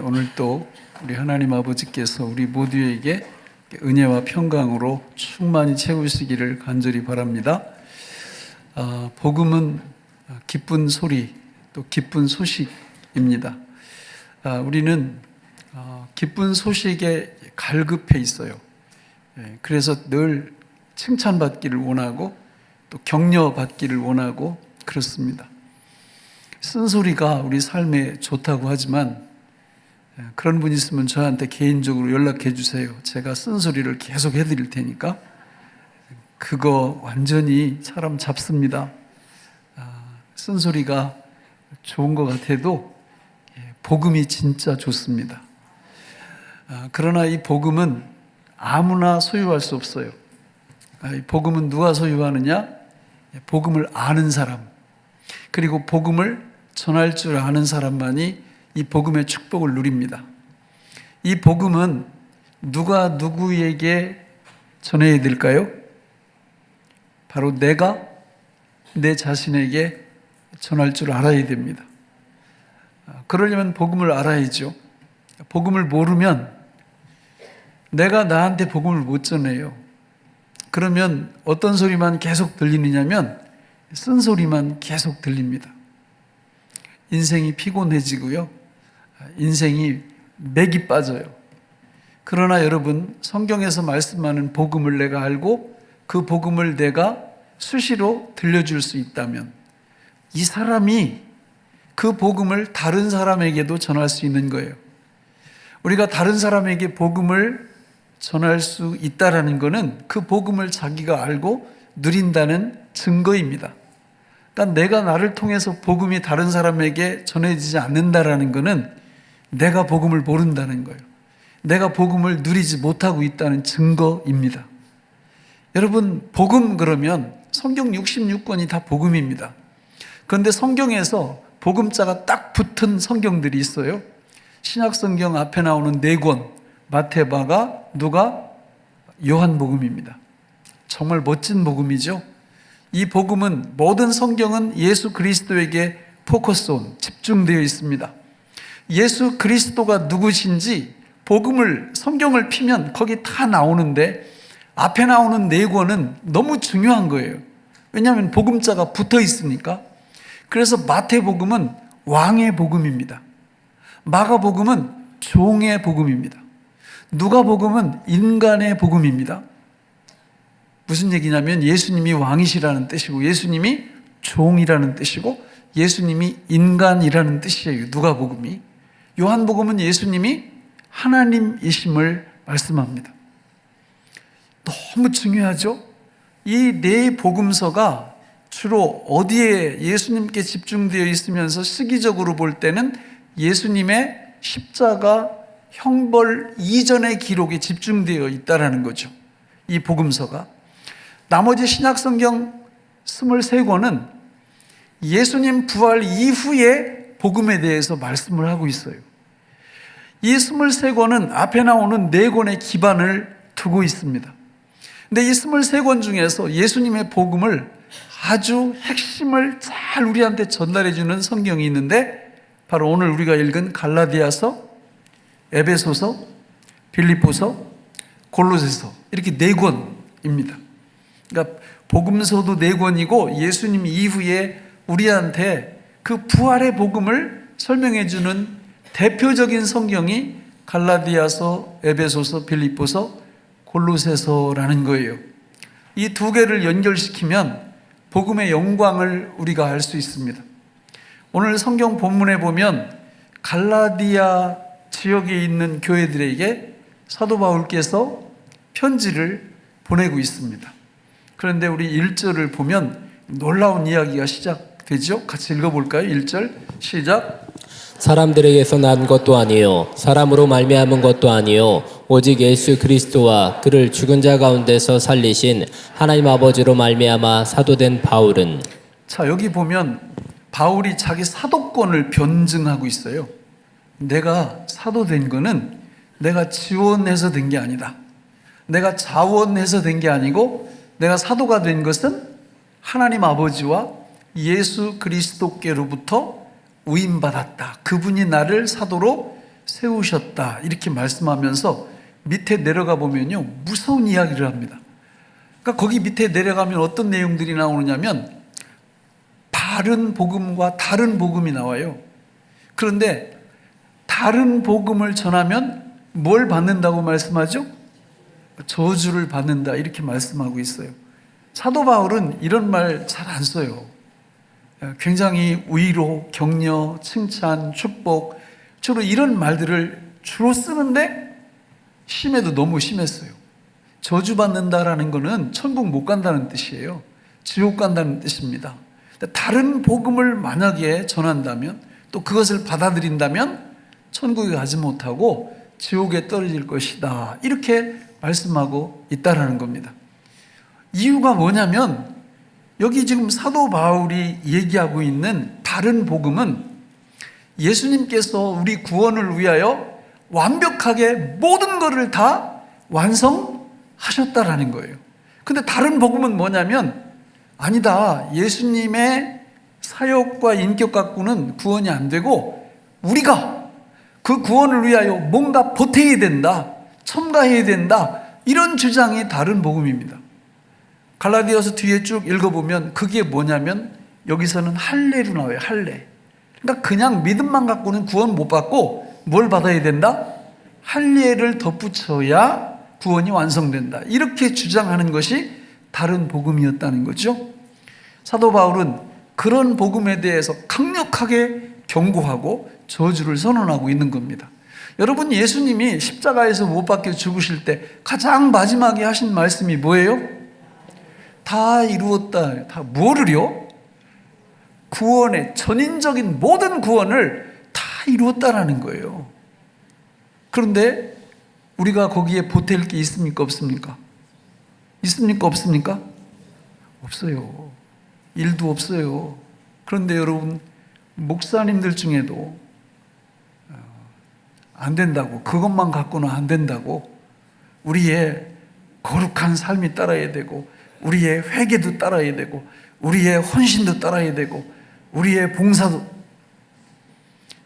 오늘 또 우리 하나님 아버지께서 우리 모두에게 은혜와 평강으로 충만히 채우시기를 간절히 바랍니다. 복음은 기쁜 소리, 또 기쁜 소식입니다. 우리는 기쁜 소식에 갈급해 있어요. 그래서 늘 칭찬받기를 원하고 또 격려받기를 원하고 그렇습니다. 쓴소리가 우리 삶에 좋다고 하지만 그런 분 있으면 저한테 개인적으로 연락해 주세요. 제가 쓴소리를 계속 해드릴 테니까. 그거 완전히 사람 잡습니다. 쓴소리가 좋은 것 같아도 복음이 진짜 좋습니다. 그러나 이 복음은 아무나 소유할 수 없어요. 이 복음은 누가 소유하느냐? 복음을 아는 사람, 그리고 복음을 전할 줄 아는 사람만이 이 복음의 축복을 누립니다. 이 복음은 누가 누구에게 전해야 될까요? 바로 내가 내 자신에게 전할 줄 알아야 됩니다. 그러려면 복음을 알아야죠. 복음을 모르면 내가 나한테 복음을 못 전해요. 그러면 어떤 소리만 계속 들리느냐면 쓴소리만 계속 들립니다. 인생이 피곤해지고요. 인생이 맥이 빠져요. 그러나 여러분, 성경에서 말씀하는 복음을 내가 알고 그 복음을 내가 수시로 들려줄 수 있다면 이 사람이 그 복음을 다른 사람에게도 전할 수 있는 거예요. 우리가 다른 사람에게 복음을 전할 수 있다라는 것은 그 복음을 자기가 알고 누린다는 증거입니다. 그러니까 내가 나를 통해서 복음이 다른 사람에게 전해지지 않는다라는 것은 내가 복음을 모른다는 거예요. 내가 복음을 누리지 못하고 있다는 증거입니다. 여러분, 복음 그러면 성경 66권이 다 복음입니다. 그런데 성경에서 복음자가 딱 붙은 성경들이 있어요. 신약 성경 앞에 나오는 4권, 마태마가, 누가, 요한복음입니다. 정말 멋진 복음이죠. 이 복음은 모든 성경은 예수 그리스도에게 포커스온, 집중되어 있습니다. 예수 그리스도가 누구신지 복음을, 성경을 피면 거기 다 나오는데 앞에 나오는 4권은 너무 중요한 거예요. 왜냐하면 복음자가 붙어 있으니까. 그래서 마태복음은 왕의 복음입니다. 마가복음은 종의 복음입니다. 누가복음은 인간의 복음입니다. 무슨 얘기냐면 예수님이 왕이시라는 뜻이고 예수님이 종이라는 뜻이고 예수님이 인간이라는 뜻이에요. 누가복음이. 요한복음은 예수님이 하나님이심을 말씀합니다. 너무 중요하죠? 이 4 복음서가 주로 어디에 예수님께 집중되어 있으면서 시기적으로 볼 때는 예수님의 십자가 형벌 이전의 기록에 집중되어 있다는 거죠. 이 복음서가. 나머지 신약성경 23권은 예수님 부활 이후에 복음에 대해서 말씀을 하고 있어요. 이 23권은 앞에 나오는 4권의 기반을 두고 있습니다. 근데 이 23권 중에서 예수님의 복음을 아주 핵심을 잘 우리한테 전달해 주는 성경이 있는데 바로 오늘 우리가 읽은 갈라디아서, 에베소서, 빌립보서, 골로새서, 이렇게 4권입니다. 그러니까 복음서도 4권이고 예수님 이후에 우리한테 그 부활의 복음을 설명해 주는 대표적인 성경이 갈라디아서, 에베소서, 빌립보서, 골로새서라는 거예요. 이 2개를 연결시키면 복음의 영광을 우리가 알 수 있습니다. 오늘 성경 본문에 보면 갈라디아 지역에 있는 교회들에게 사도 바울께서 편지를 보내고 있습니다. 그런데 우리 1절을 보면 놀라운 이야기가 시작되죠. 같이 읽어볼까요? 1절 시작. 사람들에게서 난 것도 아니요 사람으로 말미암은 것도 아니요 오직 예수 그리스도와 그를 죽은 자 가운데서 살리신 하나님 아버지로 말미암아 사도된 바울은. 자, 여기 보면 바울이 자기 사도권을 변증하고 있어요. 내가 사도된 거는 내가 지원해서 된 게 아니다. 내가 자원해서 된 게 아니고 내가 사도가 된 것은 하나님 아버지와 예수 그리스도께로부터 위임받았다. 그분이 나를 사도로 세우셨다 이렇게 말씀하면서 밑에 내려가 보면요 무서운 이야기를 합니다. 그러니까 거기 밑에 내려가면 어떤 내용들이 나오느냐면 바른 복음과 다른 복음이 나와요. 그런데 다른 복음을 전하면 뭘 받는다고 말씀하죠? 저주를 받는다 이렇게 말씀하고 있어요. 사도 바울은 이런 말 잘 안 써요. 굉장히 위로, 격려, 칭찬, 축복 주로 이런 말들을 주로 쓰는데 심해도 너무 심했어요. 저주받는다라는 것은 천국 못 간다는 뜻이에요. 지옥 간다는 뜻입니다. 다른 복음을 만약에 전한다면 또 그것을 받아들인다면 천국에 가지 못하고 지옥에 떨어질 것이다 이렇게 말씀하고 있다라는 겁니다. 이유가 뭐냐면 여기 지금 사도 바울이 얘기하고 있는 다른 복음은 예수님께서 우리 구원을 위하여 완벽하게 모든 것을 다 완성하셨다라는 거예요. 근데 다른 복음은 뭐냐면 아니다. 예수님의 사역과 인격 갖고는 구원이 안 되고 우리가 그 구원을 위하여 뭔가 보태야 된다. 첨가해야 된다. 이런 주장이 다른 복음입니다. 갈라디아서 뒤에 쭉 읽어보면 그게 뭐냐면 여기서는 할례로 나와요. 할례. 그러니까 그냥 믿음만 갖고는 구원 못 받고 뭘 받아야 된다? 할례를 덧붙여야 구원이 완성된다. 이렇게 주장하는 것이 다른 복음이었다는 거죠. 사도 바울은 그런 복음에 대해서 강력하게 경고하고 저주를 선언하고 있는 겁니다. 여러분 예수님이 십자가에서 못 박혀 죽으실 때 가장 마지막에 하신 말씀이 뭐예요? 다 이루었다. 다 뭐를요? 구원의 전인적인 모든 구원을 다 이루었다라는 거예요. 그런데 우리가 거기에 보탤 게 있습니까? 없습니까? 있습니까? 없습니까? 없어요. 일도 없어요. 그런데 여러분 목사님들 중에도 안 된다고, 그것만 갖고는 안 된다고, 우리의 거룩한 삶이 따라야 되고 우리의 회개도 따라야 되고 우리의 헌신도 따라야 되고 우리의 봉사도,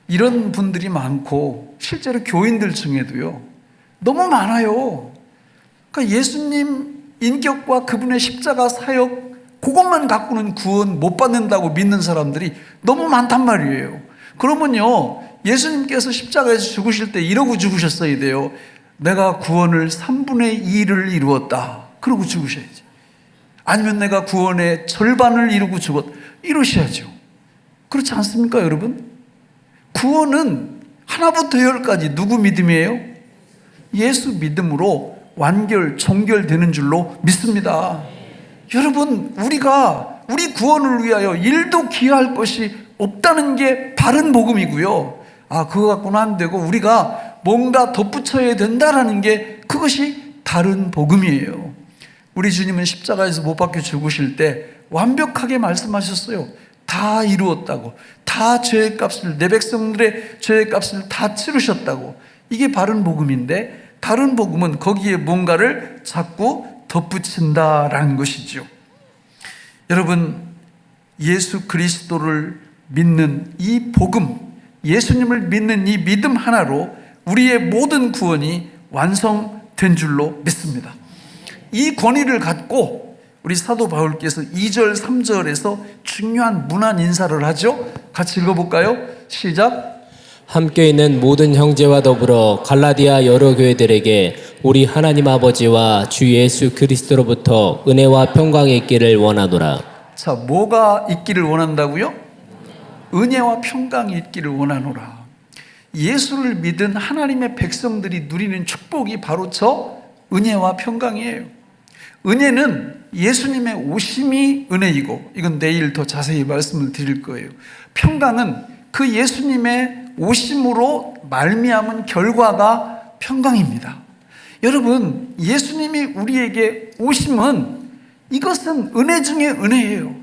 이런 분들이 많고 실제로 교인들 중에도요 너무 많아요. 그러니까 예수님 인격과 그분의 십자가 사역 그것만 갖고는 구원 못 받는다고 믿는 사람들이 너무 많단 말이에요. 그러면요 예수님께서 십자가에서 죽으실 때 이러고 죽으셨어야 돼요. 내가 구원을 3분의 2를 이루었다 그러고 죽으셔야지. 아니면 내가 구원의 절반을 이루고 죽었다 이러셔야죠. 그렇지 않습니까 여러분? 구원은 하나부터 열까지 누구 믿음이에요? 예수 믿음으로 완결, 종결되는 줄로 믿습니다. 여러분 우리가 우리 구원을 위하여 일도 기여할 것이 없다는 게 바른 복음이고요. 아 그거 갖고는 안 되고 우리가 뭔가 덧붙여야 된다라는 게 그것이 다른 복음이에요. 우리 주님은 십자가에서 못 박혀 죽으실 때 완벽하게 말씀하셨어요. 다 이루었다고. 다 죄의 값을, 내 백성들의 죄의 값을 다 치르셨다고. 이게 바른 복음인데 다른 복음은 거기에 뭔가를 자꾸 덧붙인다라는 것이죠. 여러분 예수 그리스도를 믿는 이 복음, 예수님을 믿는 이 믿음 하나로 우리의 모든 구원이 완성된 줄로 믿습니다. 이 권위를 갖고 우리 사도 바울께서 2절 3절에서 중요한 문안 인사를 하죠. 같이 읽어볼까요? 시작. 함께 있는 모든 형제와 더불어 갈라디아 여러 교회들에게 우리 하나님 아버지와 주 예수 그리스도로부터 은혜와 평강이 있기를 원하노라. 자, 뭐가 있기를 원한다고요? 은혜와 평강이 있기를 원하노라. 예수를 믿은 하나님의 백성들이 누리는 축복이 바로 저 은혜와 평강이에요. 은혜는 예수님의 오심이 은혜이고, 이건 내일 더 자세히 말씀을 드릴 거예요. 평강은 그 예수님의 오심으로 말미암은 결과가 평강입니다. 여러분 예수님이 우리에게 오심은 이것은 은혜 중에 은혜예요.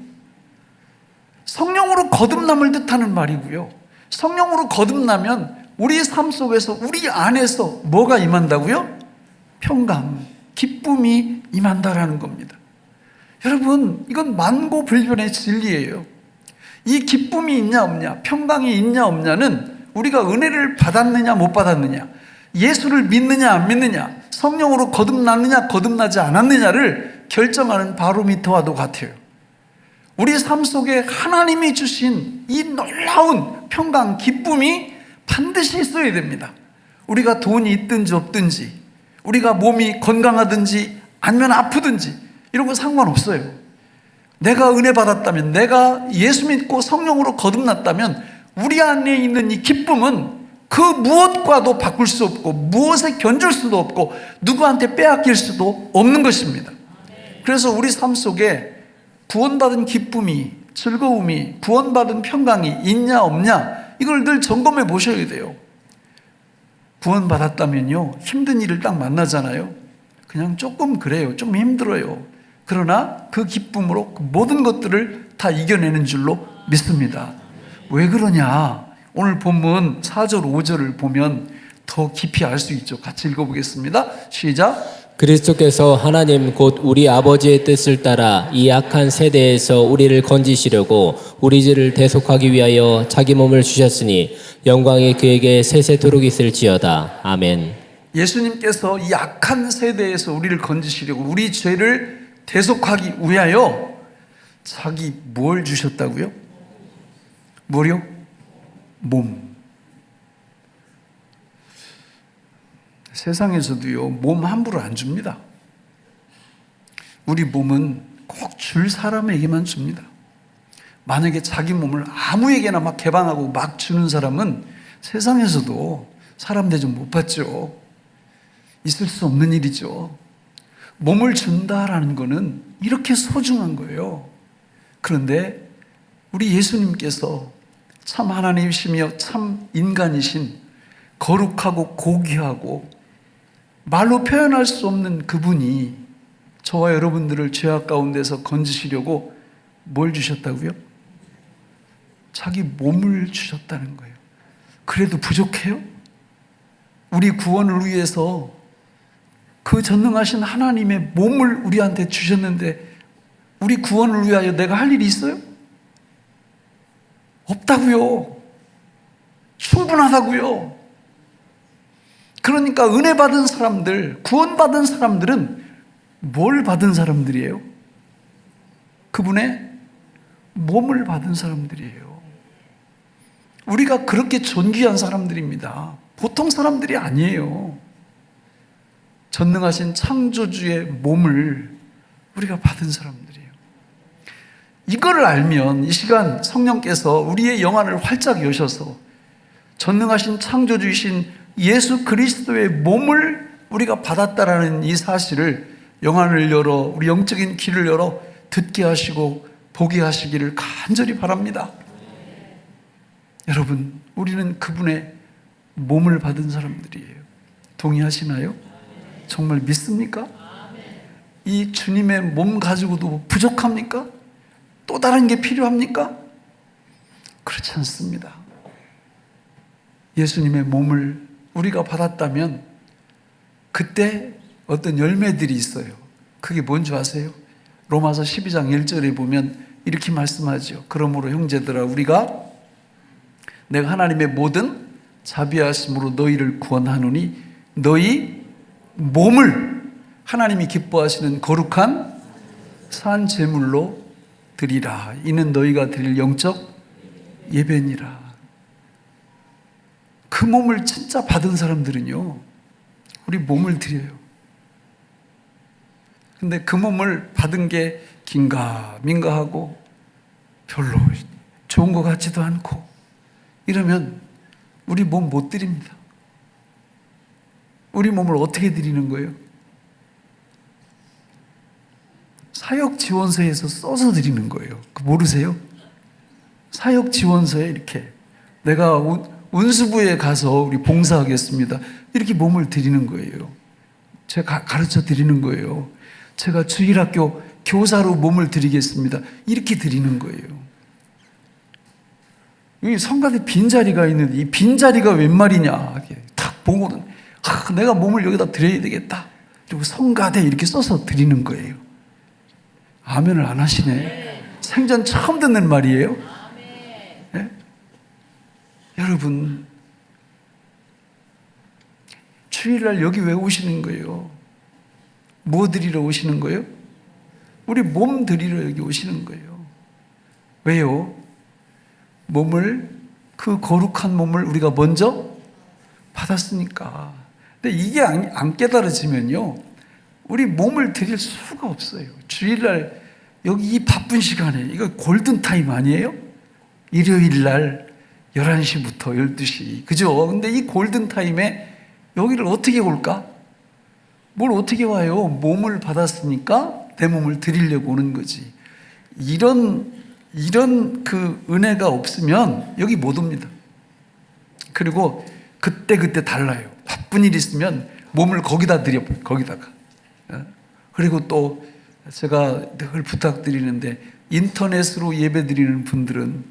성령으로 거듭남을 뜻하는 말이고요. 성령으로 거듭나면 우리의 삶 속에서 우리 안에서 뭐가 임한다고요? 평강, 기쁨이 임한다라는 겁니다. 여러분 이건 만고불변의 진리예요. 이 기쁨이 있냐 없냐, 평강이 있냐 없냐는 우리가 은혜를 받았느냐 못 받았느냐, 예수를 믿느냐 안 믿느냐, 성령으로 거듭났느냐 거듭나지 않았느냐를 결정하는 바로미터와도 같아요. 우리 삶 속에 하나님이 주신 이 놀라운 평강, 기쁨이 반드시 있어야 됩니다. 우리가 돈이 있든지 없든지, 우리가 몸이 건강하든지 아니면 아프든지 이런 거 상관없어요. 내가 은혜 받았다면, 내가 예수 믿고 성령으로 거듭났다면 우리 안에 있는 이 기쁨은 그 무엇과도 바꿀 수 없고 무엇에 견줄 수도 없고 누구한테 빼앗길 수도 없는 것입니다. 그래서 우리 삶 속에 구원받은 기쁨이, 즐거움이, 구원받은 평강이 있냐 없냐, 이걸 늘 점검해 보셔야 돼요. 구원받았다면요, 힘든 일을 딱 만나잖아요. 그냥 조금 그래요. 좀 힘들어요. 그러나 그 기쁨으로 그 모든 것들을 다 이겨내는 줄로 믿습니다. 왜 그러냐? 오늘 본문 4절 5절을 보면 더 깊이 알 수 있죠. 같이 읽어보겠습니다. 시작. 그리스도께서 하나님 곧 우리 아버지의 뜻을 따라 이 악한 세대에서 우리를 건지시려고 우리 죄를 대속하기 위하여 자기 몸을 주셨으니 영광이 그에게 세세토록 있을지어다. 아멘. 예수님께서 이 악한 세대에서 우리를 건지시려고 우리 죄를 대속하기 위하여 자기 뭘 주셨다고요? 뭐요? 몸. 세상에서도요, 몸 함부로 안 줍니다. 우리 몸은 꼭 줄 사람에게만 줍니다. 만약에 자기 몸을 아무에게나 막 개방하고 막 주는 사람은 세상에서도 사람 대접 못 받죠. 있을 수 없는 일이죠. 몸을 준다라는 거는 이렇게 소중한 거예요. 그런데 우리 예수님께서 참 하나님이시며 참 인간이신 거룩하고 고귀하고 말로 표현할 수 없는 그분이 저와 여러분들을 죄악 가운데서 건지시려고 뭘 주셨다고요? 자기 몸을 주셨다는 거예요. 그래도 부족해요? 우리 구원을 위해서 그 전능하신 하나님의 몸을 우리한테 주셨는데 우리 구원을 위하여 내가 할 일이 있어요? 없다고요. 충분하다고요. 그러니까 은혜 받은 사람들, 구원받은 사람들은 뭘 받은 사람들이에요? 그분의 몸을 받은 사람들이에요. 우리가 그렇게 존귀한 사람들입니다. 보통 사람들이 아니에요. 전능하신 창조주의 몸을 우리가 받은 사람들이에요. 이거를 알면 이 시간 성령께서 우리의 영안을 활짝 여셔서 전능하신 창조주이신 예수 그리스도의 몸을 우리가 받았다라는 이 사실을 영안을 열어, 우리 영적인 귀를 열어 듣게 하시고 보게 하시기를 간절히 바랍니다. 여러분, 우리는 그분의 몸을 받은 사람들이에요. 동의하시나요? 정말 믿습니까? 이 주님의 몸 가지고도 부족합니까? 또 다른 게 필요합니까? 그렇지 않습니다. 예수님의 몸을 우리가 받았다면 그때 어떤 열매들이 있어요. 그게 뭔지 아세요? 로마서 12장 1절에 보면 이렇게 말씀하죠. 그러므로 형제들아, 우리가 내가 하나님의 모든 자비하심으로 너희를 구원하노니 너희 몸을 하나님이 기뻐하시는 거룩한 산 제물로 드리라. 이는 너희가 드릴 영적 예배니라. 그 몸을 진짜 받은 사람들은요, 우리 몸을 드려요. 근데 그 몸을 받은 게 긴가민가하고 별로 좋은 것 같지도 않고 이러면 우리 몸 못 드립니다. 우리 몸을 어떻게 드리는 거예요? 사역지원서에서 써서 드리는 거예요. 모르세요? 사역지원서에 이렇게 내가 운수부에 가서 우리 봉사하겠습니다. 이렇게 몸을 드리는 거예요. 제가 가르쳐 드리는 거예요. 제가 주일학교 교사로 몸을 드리겠습니다. 이렇게 드리는 거예요. 여기 성가대 빈자리가 있는데 이 빈자리가 웬 말이냐 딱 보고는 내가 몸을 여기다 드려야 되겠다. 그리고 성가대 이렇게 써서 드리는 거예요. 아멘을 안 하시네. 생전 처음 듣는 말이에요. 네? 여러분, 주일날 여기 왜 오시는 거예요? 뭐 드리러 오시는 거예요? 우리 몸 드리러 여기 오시는 거예요. 왜요? 그 거룩한 몸을 우리가 먼저 받았으니까. 근데 이게 안 깨달아지면요, 우리 몸을 드릴 수가 없어요. 주일날 여기 이 바쁜 시간에, 이거 골든타임 아니에요? 일요일날 11시부터 12시. 그죠? 근데 이 골든타임에 여기를 어떻게 올까? 뭘 어떻게 와요? 몸을 받았으니까 내 몸을 드리려고 오는 거지. 이런 그 은혜가 없으면 여기 못 옵니다. 그리고 그때 달라요. 바쁜 일 있으면 몸을 거기다 드려버려요. 거기다가. 그리고 또 제가 늘 부탁드리는데, 인터넷으로 예배 드리는 분들은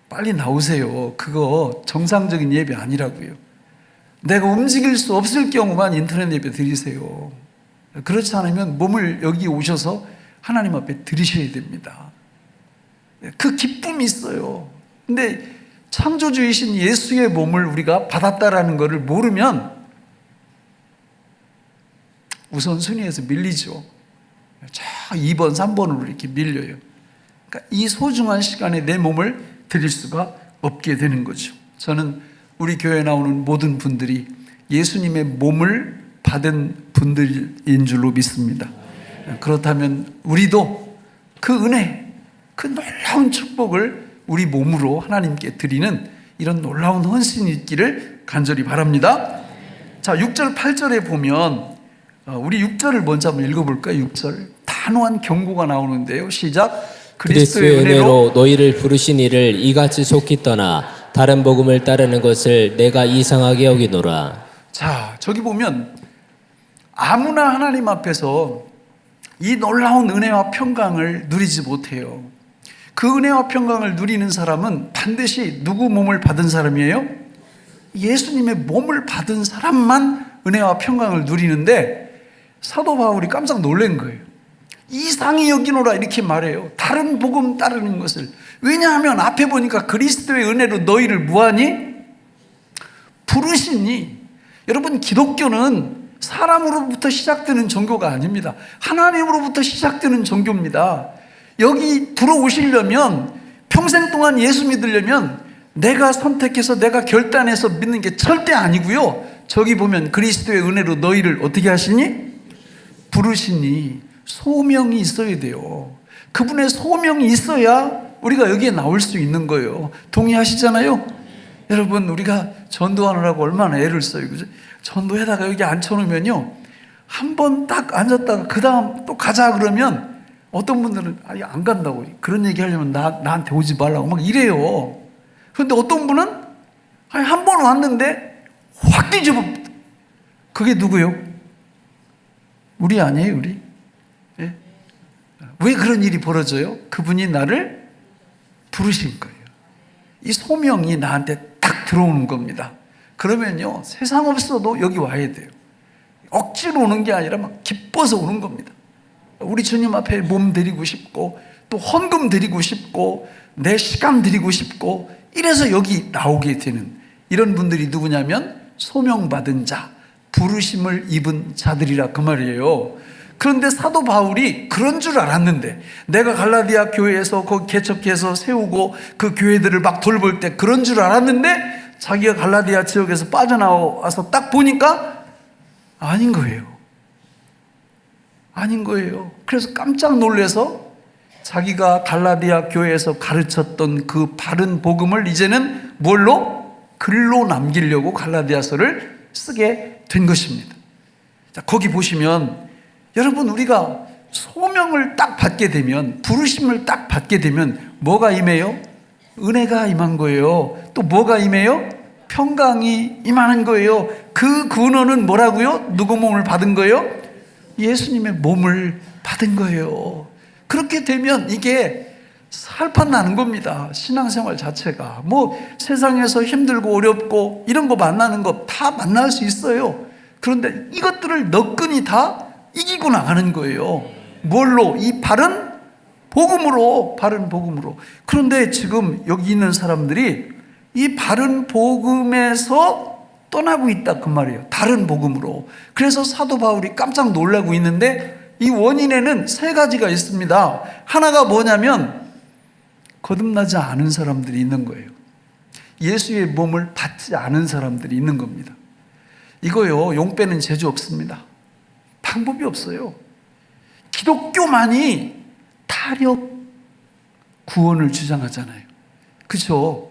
빨리 나오세요. 그거 정상적인 예배 아니라고요. 내가 움직일 수 없을 경우만 인터넷 예배 드리세요. 그렇지 않으면 몸을 여기 오셔서 하나님 앞에 드리셔야 됩니다. 그 기쁨이 있어요. 근데 창조주이신 예수의 몸을 우리가 받았다라는 것을 모르면 우선순위에서 밀리죠. 자, 2번, 3번으로 이렇게 밀려요. 그러니까 이 소중한 시간에 내 몸을 드릴 수가 없게 되는 거죠. 저는 우리 교회에 나오는 모든 분들이 예수님의 몸을 받은 분들인 줄로 믿습니다. 그렇다면 우리도 그 은혜, 그 놀라운 축복을 우리 몸으로 하나님께 드리는 이런 놀라운 헌신이 있기를 간절히 바랍니다. 자, 6절, 8절에 보면 우리 6절을 먼저 한번 읽어볼까요? 6절. 단호한 경고가 나오는데요. 시작. 그리스도의 은혜로 너희를 부르신 이를 이같이 속히 떠나 다른 복음을 따르는 것을 내가 이상하게 여기노라. 자, 저기 보면 아무나 하나님 앞에서 이 놀라운 은혜와 평강을 누리지 못해요. 그 은혜와 평강을 누리는 사람은 반드시 누구 몸을 받은 사람이에요? 예수님의 몸을 받은 사람만 은혜와 평강을 누리는데, 사도 바울이 깜짝 놀란 거예요. 이상히 여기노라 이렇게 말해요. 다른 복음 따르는 것을. 왜냐하면 앞에 보니까 그리스도의 은혜로 너희를 무하니 부르시니. 여러분, 기독교는 사람으로부터 시작되는 종교가 아닙니다. 하나님으로부터 시작되는 종교입니다. 여기 들어오시려면, 평생 동안 예수 믿으려면 내가 선택해서 내가 결단해서 믿는 게 절대 아니고요. 저기 보면 그리스도의 은혜로 너희를 어떻게 하시니? 부르시니. 소명이 있어야 돼요. 그분의 소명이 있어야 우리가 여기에 나올 수 있는 거예요. 동의하시잖아요? 여러분, 우리가 전도하느라고 얼마나 애를 써요. 그죠? 전도에다가 여기 앉혀놓으면요, 한 번 딱 앉았다가 그 다음 또 가자 그러면 어떤 분들은 아니 안 간다고, 그런 얘기 하려면 나한테 오지 말라고 막 이래요. 그런데 어떤 분은 아니 한 번 왔는데 확 뒤집어. 그게 누구요? 우리 아니에요, 우리? 예? 왜 그런 일이 벌어져요? 그분이 나를 부르신 거예요. 이 소명이 나한테 딱 들어오는 겁니다. 그러면요, 세상 없어도 여기 와야 돼요. 억지로 오는 게 아니라 막 기뻐서 오는 겁니다. 우리 주님 앞에 몸 드리고 싶고, 또 헌금 드리고 싶고, 내 시간 드리고 싶고, 이래서 여기 나오게 되는 이런 분들이 누구냐면 소명받은 자, 부르심을 입은 자들이라 그 말이에요. 그런데 사도 바울이 그런 줄 알았는데, 내가 갈라디아 교회에서 거기 개척해서 세우고 그 교회들을 막 돌볼 때 그런 줄 알았는데, 자기가 갈라디아 지역에서 빠져나와서 딱 보니까 아닌 거예요. 아닌 거예요. 그래서 깜짝 놀라서 자기가 갈라디아 교회에서 가르쳤던 그 바른 복음을 이제는 뭘로? 글로 남기려고 갈라디아서를 쓰게 된 것입니다. 자, 거기 보시면 여러분, 우리가 소명을 딱 받게 되면, 부르심을 딱 받게 되면 뭐가 임해요? 은혜가 임한 거예요. 또 뭐가 임해요? 평강이 임하는 거예요. 그 근원은 뭐라고요? 누구 몸을 받은 거예요? 예수님의 몸을 받은 거예요. 그렇게 되면 이게 살판 나는 겁니다. 신앙생활 자체가. 뭐 세상에서 힘들고 어렵고 이런 거 만나는 거 다 만날 수 있어요. 그런데 이것들을 너끈히 다 이기고 나가는 거예요. 뭘로? 이 바른 복음으로. 바른 복음으로. 그런데 지금 여기 있는 사람들이 이 바른 복음에서 떠나고 있다 그 말이에요. 다른 복음으로. 그래서 사도 바울이 깜짝 놀라고 있는데 이 원인에는 세 가지가 있습니다. 하나가 뭐냐면 거듭나지 않은 사람들이 있는 거예요. 예수의 몸을 받지 않은 사람들이 있는 겁니다. 이거요, 용 빼는 재주 없습니다. 방법이 없어요. 기독교만이 타력 구원을 주장하잖아요. 그렇죠?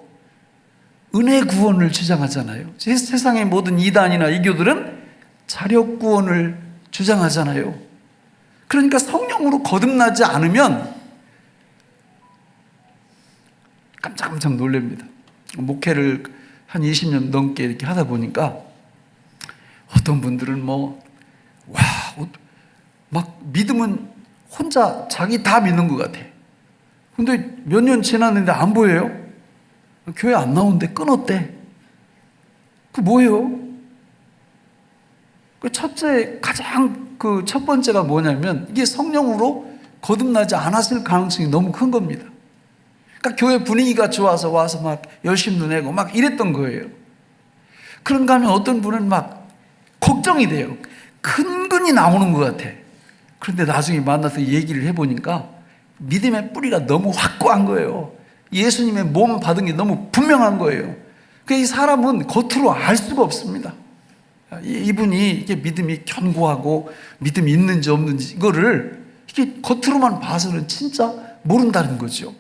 은혜 구원을 주장하잖아요. 세상의 모든 이단이나 이교들은 자력 구원을 주장하잖아요. 그러니까 성령으로 거듭나지 않으면 깜짝깜짝 놀랍니다. 목회를 한 20년 넘게 이렇게 하다 보니까 어떤 분들은 막 믿으면 혼자 자기 다 믿는 것 같아. 근데 몇 년 지났는데 안 보여요? 교회 안 나오는데 끊었대. 그 뭐예요? 가장 첫 번째가 뭐냐면 이게 성령으로 거듭나지 않았을 가능성이 너무 큰 겁니다. 그러니까 교회 분위기가 좋아서 와서 막 열심도 내고 막 이랬던 거예요. 그런가 하면 어떤 분은 막 걱정이 돼요. 근근히 나오는 것 같아. 그런데 나중에 만나서 얘기를 해보니까 믿음의 뿌리가 너무 확고한 거예요. 예수님의 몸 받은 게 너무 분명한 거예요. 이 사람은 겉으로 알 수가 없습니다. 이분이 이게 믿음이 견고하고 믿음이 있는지 없는지 이거를 이게 겉으로만 봐서는 진짜 모른다는 거죠.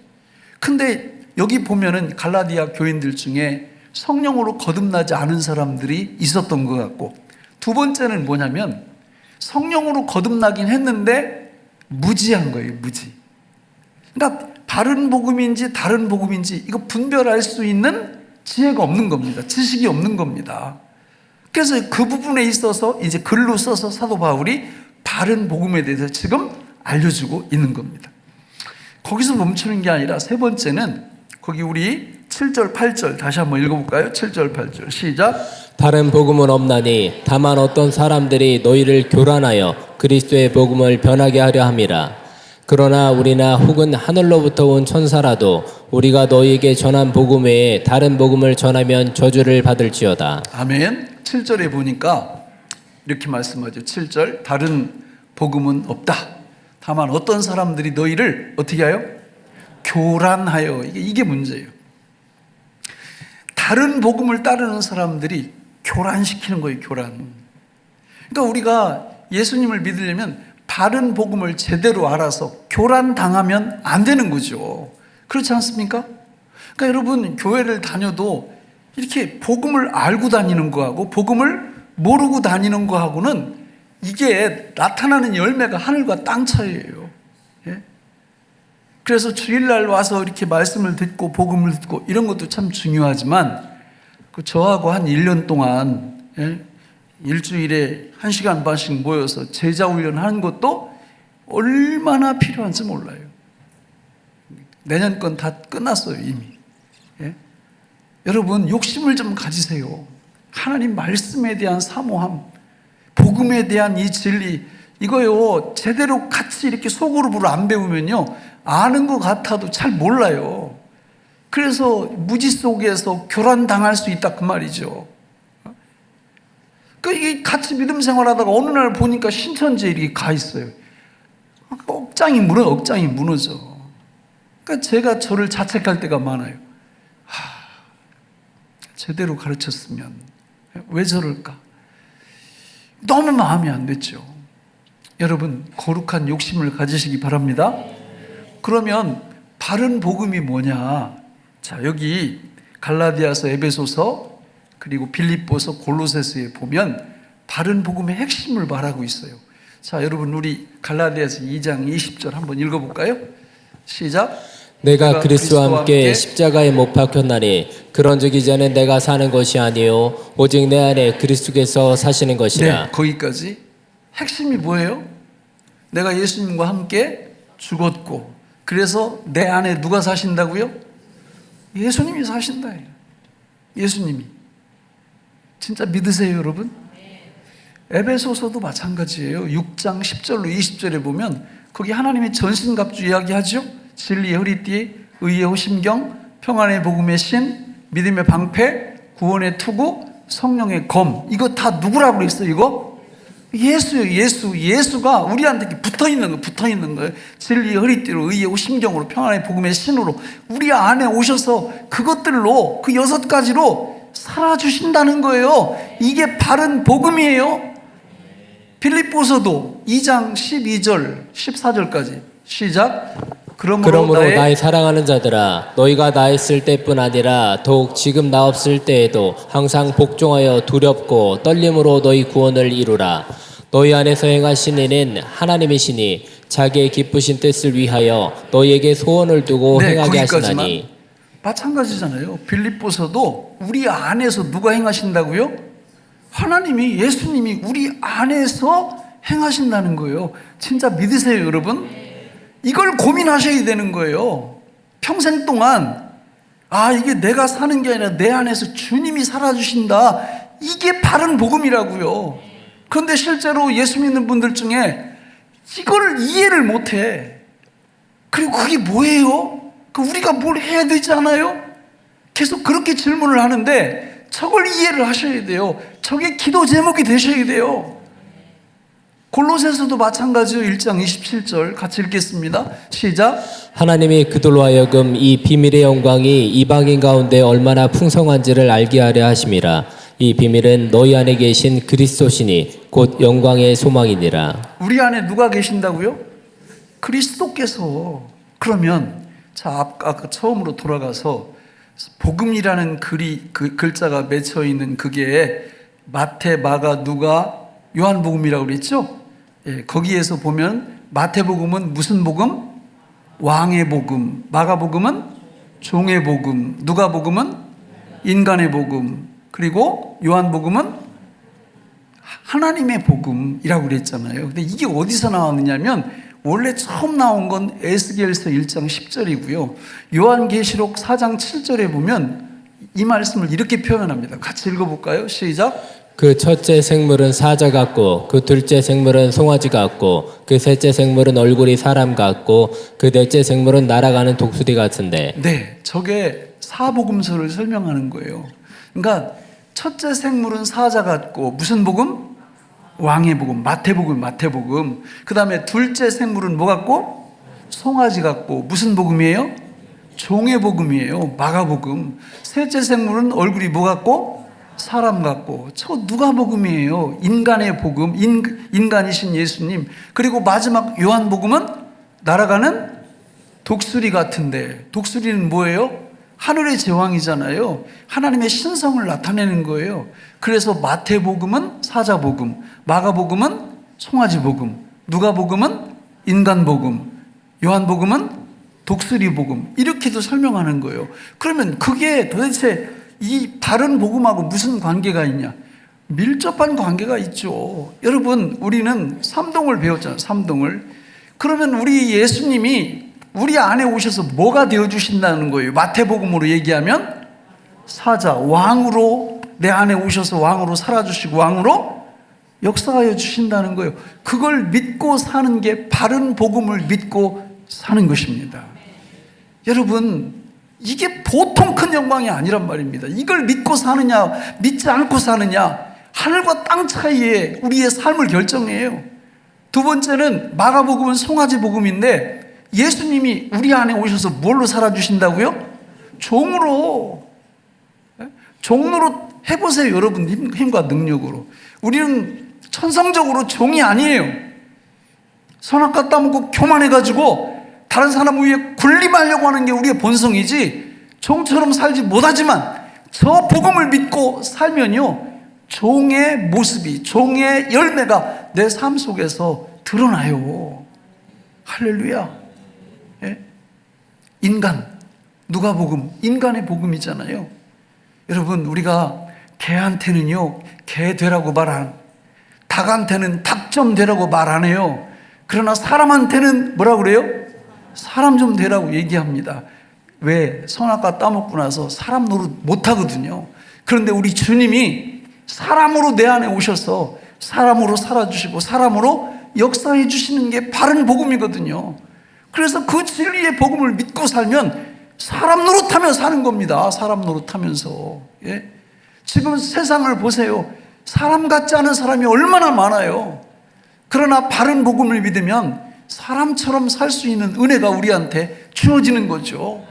근데 여기 보면은 갈라디아 교인들 중에 성령으로 거듭나지 않은 사람들이 있었던 것 같고, 두 번째는 뭐냐면 성령으로 거듭나긴 했는데 무지한 거예요. 무지. 그러니까 바른 복음인지 다른 복음인지 이거 분별할 수 있는 지혜가 없는 겁니다. 지식이 없는 겁니다. 그래서 그 부분에 있어서 이제 글로 써서 사도 바울이 바른 복음에 대해서 지금 알려주고 있는 겁니다. 거기서 멈추는 게 아니라 세 번째는 거기 우리 7절 8절 다시 한번 읽어볼까요? 7절 8절 시작. 다른 복음은 없나니 다만 어떤 사람들이 너희를 교란하여 그리스도의 복음을 변하게 하려 함이라. 그러나 우리나 혹은 하늘로부터 온 천사라도 우리가 너희에게 전한 복음 외에 다른 복음을 전하면 저주를 받을지어다. 아멘. 7절에 보니까 이렇게 말씀하죠. 7절 다른 복음은 없다. 다만 어떤 사람들이 너희를 어떻게 하여? 교란하여. 이게 문제예요. 다른 복음을 따르는 사람들이 교란시키는 거예요. 교란. 그러니까 우리가 예수님을 믿으려면 바른 복음을 제대로 알아서 교란당하면 안 되는 거죠. 그렇지 않습니까? 그러니까 여러분 교회를 다녀도 이렇게 복음을 알고 다니는 거하고 복음을 모르고 다니는 거하고는 이게 나타나는 열매가 하늘과 땅 차이예요. 예? 그래서 주일날 와서 이렇게 말씀을 듣고 복음을 듣고 이런 것도 참 중요하지만 저하고 한 1년 동안 일주일에 1시간 반씩 모여서 제자 훈련하는 것도 얼마나 필요한지 몰라요. 내년 건 다 끝났어요 이미. 예? 여러분 욕심을 좀 가지세요. 하나님 말씀에 대한 사모함, 복음에 대한 이 진리 이거요 제대로 같이 이렇게 소그룹으로 안 배우면요 아는 것 같아도 잘 몰라요. 그래서 무지 속에서 교란당할 수 있다 그 말이죠. 이게 같이 믿음 생활하다가 어느 날 보니까 신천지에 이렇게 가 있어요. 억장이 무너져. 그러니까 제가 저를 자책할 때가 많아요. 제대로 가르쳤으면 왜 저럴까? 너무 마음이 안 됐죠. 여러분 거룩한 욕심을 가지시기 바랍니다. 그러면 바른 복음이 뭐냐? 자, 여기 갈라디아서, 에베소서, 그리고 빌립보서, 골로새서에 보면 바른 복음의 핵심을 말하고 있어요. 자, 여러분 우리 갈라디아서 2장 20절 한번 읽어볼까요? 시작. 내가 그리스도와 함께 십자가에 못 박혔나니 그런즉 이제는 내가 사는 것이 아니요 오직 내 안에 그리스도께서 사시는 것이라. 네, 거기까지. 핵심이 뭐예요? 내가 예수님과 함께 죽었고 그래서 내 안에 누가 사신다고요? 예수님이 사신다. 예수님이. 진짜 믿으세요 여러분? 에베소서도 마찬가지예요. 6장 10절로 20절에 보면 거기 하나님의 전신갑주 이야기하죠. 진리의 허리띠, 의의 호심경, 평안의 복음의 신, 믿음의 방패, 구원의 투구, 성령의 검, 이거 다 누구라고 그랬어요? 이거 예수예요. 예수가 우리한테 이렇게 붙어 있는 거예요. 진리의 허리띠로, 의의 심정으로, 평안의 복음의 신으로 우리 안에 오셔서 그것들로, 그 6가지로 살아주신다는 거예요. 이게 바른 복음이에요. 빌립보서도 2장 12절 14절까지 시작. 그러므로 나의 사랑하는 자들아, 너희가 나 있을 때뿐 아니라 더욱 지금 나 없을 때에도 항상 복종하여 두렵고 떨림으로 너희 구원을 이루라. 너희 안에서 행하신 이는 하나님이시니 자기의 기쁘신 뜻을 위하여 너희에게 소원을 두고 행하게 하시나니. 마찬가지잖아요. 빌립보서도 우리 안에서 누가 행하신다고요? 하나님이, 예수님이 우리 안에서 행하신다는 거예요. 진짜 믿으세요, 여러분? 이걸 고민하셔야 되는 거예요. 평생 동안 이게 내가 사는 게 아니라 내 안에서 주님이 살아주신다. 이게 바른 복음이라고요. 그런데 실제로 예수 믿는 분들 중에 이거를 이해를 못해. 그리고 그게 뭐예요? 우리가 뭘 해야 되지 않아요? 계속 그렇게 질문을 하는데 저걸 이해를 하셔야 돼요. 저게 기도 제목이 되셔야 돼요. 골로새서도 마찬가지요. 1장 27절 같이 읽겠습니다. 시작. 하나님이 그들로 하여금 이 비밀의 영광이 이방인 가운데 얼마나 풍성한지를 알게 하려 하심이라. 이 비밀은 너희 안에 계신 그리스도시니 곧 영광의 소망이니라. 우리 안에 누가 계신다고요? 그리스도께서. 그러면 자, 아까 처음으로 돌아가서 복음이라는 그 글자가 맺혀 있는 그게 마태, 마가, 누가, 요한복음이라고 그랬죠? 예, 거기에서 보면 마태복음은 무슨 복음? 왕의 복음. 마가복음은 종의 복음. 누가복음은 인간의 복음. 그리고 요한복음은 하나님의 복음이라고 그랬잖아요. 근데 이게 어디서 나왔느냐면 원래 처음 나온 건 에스겔서 1장 10절이고요. 요한계시록 4장 7절에 보면 이 말씀을 이렇게 표현합니다. 같이 읽어볼까요? 시작. 그 첫째 생물은 사자 같고 그 둘째 생물은 송아지 같고 그 셋째 생물은 얼굴이 사람 같고 그 넷째 생물은 날아가는 독수리 같은데. 네, 저게 사복음서를 설명하는 거예요. 그러니까 첫째 생물은 사자 같고 무슨 복음? 왕의 복음, 마태복음. 그 다음에 둘째 생물은 뭐 같고? 송아지 같고 무슨 복음이에요? 종의 복음이에요. 마가복음. 셋째 생물은 얼굴이 뭐 같고? 사람 같고. 저 누가복음이에요. 인간의 복음, 인간이신 예수님. 그리고 마지막 요한복음은 날아가는 독수리 같은데, 독수리는 뭐예요? 하늘의 제왕이잖아요. 하나님의 신성을 나타내는 거예요. 그래서 마태복음은 사자복음, 마가복음은 송아지복음, 누가복음은 인간복음, 요한복음은 독수리복음, 이렇게도 설명하는 거예요. 그러면 그게 도대체 이 바른 복음하고 무슨 관계가 있냐? 밀접한 관계가 있죠. 여러분, 우리는 삼동을 배웠잖아요. 삼동을. 그러면 우리 예수님이 우리 안에 오셔서 뭐가 되어주신다는 거예요? 마태복음으로 얘기하면 사자, 왕으로 내 안에 오셔서 왕으로 살아주시고 왕으로 역사하여 주신다는 거예요. 그걸 믿고 사는 게 바른 복음을 믿고 사는 것입니다. 여러분, 이게 보통 큰 영광이 아니란 말입니다. 이걸 믿고 사느냐, 믿지 않고 사느냐, 하늘과 땅 차이에 우리의 삶을 결정해요. 두 번째는 마가복음은 송아지 복음인데 예수님이 우리 안에 오셔서 뭘로 살아주신다고요? 종으로. 종으로 해보세요, 여러분. 힘과 능력으로. 우리는 천성적으로 종이 아니에요. 선악과 따먹고 교만해가지고 다른 사람 위에 군림하려고 하는 게 우리의 본성이지 종처럼 살지 못하지만 저 복음을 믿고 살면요, 종의 모습이, 종의 열매가 내 삶 속에서 드러나요. 할렐루야. 예? 인간, 누가복음, 인간의 복음이잖아요. 여러분, 우리가 개한테는요, 개 되라고 말 안, 닭한테는 닭 좀 되라고 말 안 해요. 그러나 사람한테는 뭐라 그래요? 사람 좀 되라고 얘기합니다. 왜? 선악과 따먹고 나서 사람 노릇 못 하거든요. 그런데 우리 주님이 사람으로 내 안에 오셔서 사람으로 살아주시고 사람으로 역사해 주시는 게 바른 복음이거든요. 그래서 그 진리의 복음을 믿고 살면 사람 노릇하며 사는 겁니다. 사람 노릇하면서. 예? 지금 세상을 보세요. 사람 같지 않은 사람이 얼마나 많아요. 그러나 바른 복음을 믿으면 사람처럼 살 수 있는 은혜가 우리한테 주어지는 거죠.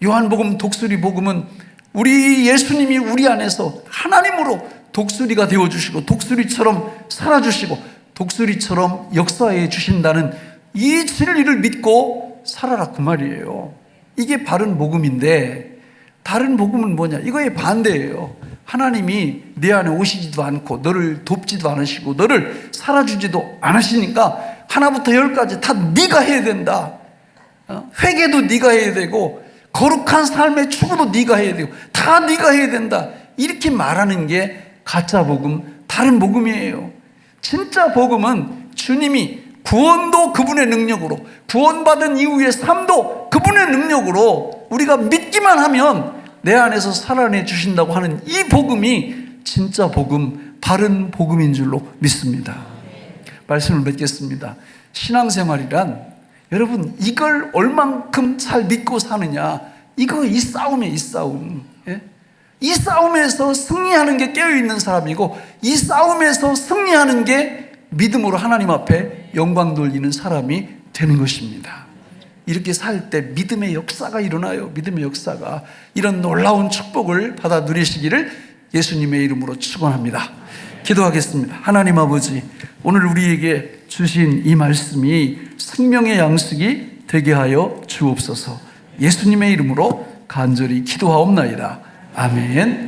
요한복음 독수리 복음은 우리 예수님이 우리 안에서 하나님으로 독수리가 되어주시고 독수리처럼 살아주시고 독수리처럼 역사해 주신다는 이 진리를 믿고 살아라 그 말이에요. 이게 바른 복음인데, 다른 복음은 뭐냐? 이거의 반대예요. 하나님이 내 안에 오시지도 않고 너를 돕지도 않으시고 너를 살아주지도 않으시니까 하나부터 열까지 다 네가 해야 된다. 회개도 네가 해야 되고 거룩한 삶의 추구도 네가 해야 되고 다 네가 해야 된다. 이렇게 말하는 게 가짜 복음, 다른 복음이에요. 진짜 복음은 주님이 구원도 그분의 능력으로, 구원받은 이후의 삶도 그분의 능력으로 우리가 믿기만 하면 내 안에서 살아내 주신다고 하는 이 복음이 진짜 복음, 바른 복음인 줄로 믿습니다. 말씀을 맺겠습니다. 신앙생활이란 여러분 이걸 얼만큼 잘 믿고 사느냐, 이거 이 싸움이에요. 이 싸움. 예? 이 싸움에서 승리하는 게 깨어있는 사람이고 이 싸움에서 승리하는 게 믿음으로 하나님 앞에 영광 돌리는 사람이 되는 것입니다. 이렇게 살 때 믿음의 역사가 일어나요. 믿음의 역사가. 이런 놀라운 축복을 받아 누리시기를 예수님의 이름으로 축원합니다. 기도하겠습니다. 하나님 아버지, 오늘 우리에게 주신 이 말씀이 생명의 양식이 되게 하여 주옵소서. 예수님의 이름으로 간절히 기도하옵나이다. 아멘.